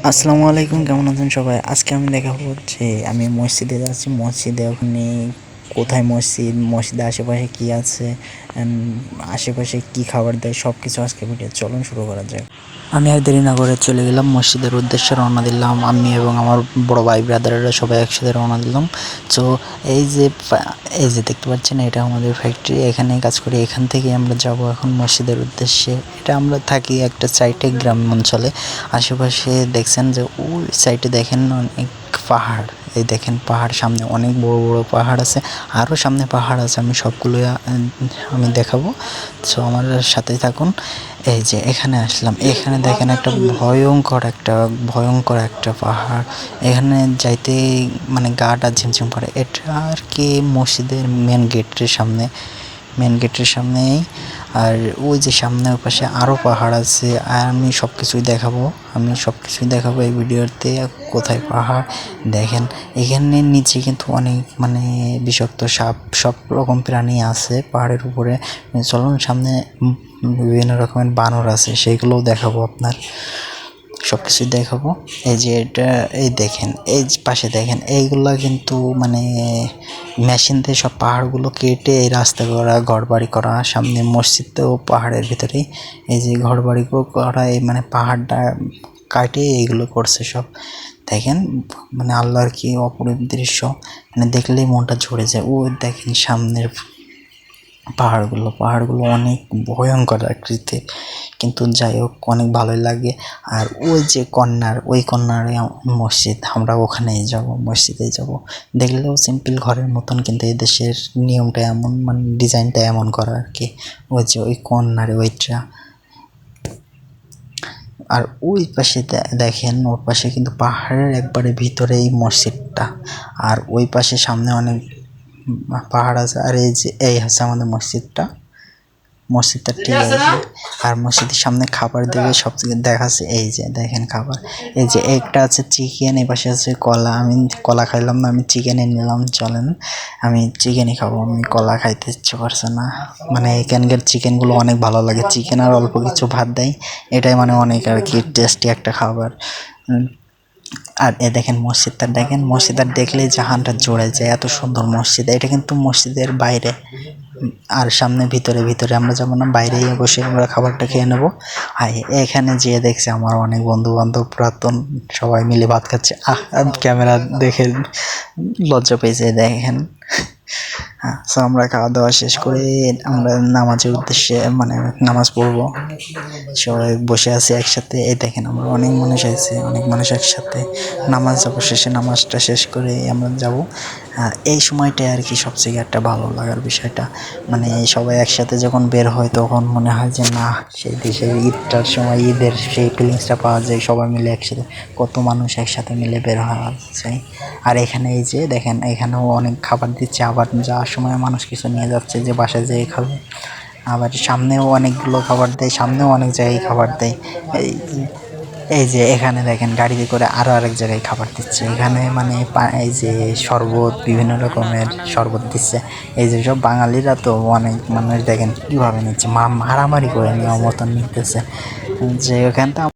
আসসালামু আলাইকুম, কেমন আছেন সবাই? আজকে আমি দেখাবো যে আমি মসজিদে যাচ্ছি। মসজিদে ওখানে কোথায় মসজিদ, মসজিদের আশেপাশে কি আছে, অ্যান্ড আশেপাশে কি খাবার দেয়, সব কিছু আজকে ভিডিও। চলুন শুরু করা যাক। আমি আর দেরি না করে চলে গেলাম মসজিদের উদ্দেশ্যে, রওনা দিলাম। আমি এবং আমার বড় ভাই ব্রাদাররা সবাই একসাথে রওনা দিলাম। তো এই যে এই যে দেখতে পাচ্ছেন, এটা আমাদের ফ্যাক্টরি, এখানে কাজ করি। এখান থেকে আমরা যাব এখন মসজিদের উদ্দেশ্যে। এটা আমরা থাকি একটা সাইটে, গ্রাম অঞ্চলে। আশেপাশে দেখছেন যে ওই সাইডে দেখেন অনেক পাহাড়। এই দেখেন পাহাড়, সামনে অনেক বড় বড় পাহাড় আছে, আরও সামনে পাহাড় আছে। আমি সবগুলো আমি দেখাবো, সো আমার সাথেই থাকুন। এই যে এখানে আসলাম, এখানে দেখেন একটা ভয়ঙ্কর একটা পাহাড়। এখানে যাইতে মানে গাটা ঝিমঝিম করে। এটা আর কি মসজিদের মেন গেটের সামনেই। আর ওই যে সামনে ওই পাশে আরও পাহাড় আছে। আর আমি সব কিছুই দেখাবো এই ভিডিওতে। কোথায় পাহাড় দেখেন, এখানে নিচে কিন্তু অনেক মানে বিষাক্ত সাপ, সব রকম প্রাণী আছে পাহাড়ের উপরে। চলুন সামনে বিভিন্ন রকমের বানর আছে, সেইগুলোও দেখাবো আপনার, সব কিছুই দেখাবো। এই যে এটা, এই দেখেন, এই পাশে দেখেন, এইগুলা কিন্তু মানে মেশিন দিয়ে সব পাহাড়গুলো কেটে এই রাস্তা করা, ঘরবাড়ি করা। সামনে মসজিদটাও পাহাড়ের ভিতরেই। এই যে ঘরবাড়ি করা, এই মানে পাহাড়টা কাটে এইগুলো করছে সব। দেখেন মানে আল্লাহর কি অপরূপ দৃশ্য, মানে দেখলেই মনটা ঝরে যায়। ও দেখেন সামনের পাহাড়গুলো অনেক ভয়ঙ্কর আকৃতির, কিন্তু যাই হোক অনেক ভালোই লাগে। আর ওই যে কর্নারে মসজিদ, আমরা ওখানেই যাব, মসজিদে যাব। দেখলেও সিম্পল ঘরের মতন, কিন্তু এই দেশের নিয়মটা এমন, মানে ডিজাইনটা এমন করা আর কি। ওই যে ওই কর্নারে ওইটা। আর ওই পাশে দেখেন, ওর পাশে কিন্তু পাহাড়ের একবারে ভিতরে এই মসজিদটা। আর ওই পাশে সামনে অনেক পাহাড় আছে। আর এই যে এই হচ্ছে আমাদের মসজিদটা ঠিক আছে। আর মসজিদের সামনে খাবার দেবে সব থেকে দেখাচ্ছে। এই যে দেখেন খাবার, এই যে একটা আছে চিকেন, এই পাশে আছে কলা। আমি কলা খাইলাম না, আমি চিকেনে নিলাম। চলেন আমি চিকেনই খাবো, আমি কলা খাইতে ইচ্ছে করছে না। মানে এখানকার চিকেনগুলো অনেক ভালো লাগে, চিকেন আর অল্প কিছু ভাত দেয়, এটাই মানে অনেক আর কি টেস্টি একটা খাবার। আর এ দেখেন মসজিদটা দেখলেই জাহানটা জুড়ে যায়, এত সুন্দর মসজিদ। এটা কিন্তু মসজিদের বাইরে, আর সামনে ভিতরে আমরা যাবো না, বাইরেই বসে আমরা খাবারটা খেয়ে নেবো। আর এখানে যেয়ে দেখছি আমার অনেক বন্ধু বান্ধব পুরাতন সবাই মিলে ভাত খাচ্ছে। ক্যামেরা দেখে লজ্জা পেয়েছে, দেখেন। হ্যাঁ, সো আমরা খাওয়া দাওয়া শেষ করে আমরা নামাজের উদ্দেশ্যে, মানে নামাজ পড়বো, সবাই বসে আছি একসাথে। এই দেখেন আমরা অনেক মানুষ একসাথে নামাজ যাবো। নামাজটা শেষ করে আমরা যাব। এই সময়টাই আর কি সবচেয়ে একটা ভালো লাগার বিষয়টা, মানে সবাই একসাথে যখন বের হয় তখন মনে হয় যে না, সেই দেশের ঈদটার সময় ঈদের সেই ফিলিংসটা পাওয়া যায়। সবাই মিলে একসাথে, কত মানুষ একসাথে মিলে বের হওয়া যায়। আর এখানে এই যে দেখেন, এখানেও অনেক খাবার দিচ্ছে। আবার যাওয়ার সময় মানুষ কিছু নিয়ে যাচ্ছে যে বাসায় যেয়ে খাবে। আবার সামনেও অনেকগুলো খাবার দেয়, সামনেও অনেক জায়গায় খাবার দেয়। এই এই যে এখানে দেখেন গাড়িতে করে আরও আরেক জায়গায় খাবার দিচ্ছে। এখানে মানে এই যে শরবত, বিভিন্ন রকমের শরবত দিচ্ছে। এই যে সব বাঙালিরা তো অনেক মানুষ দেখেন কীভাবে নিচ্ছে, মারামারি করে নেওয়ার মতন নিতেছে। যে ওখানটা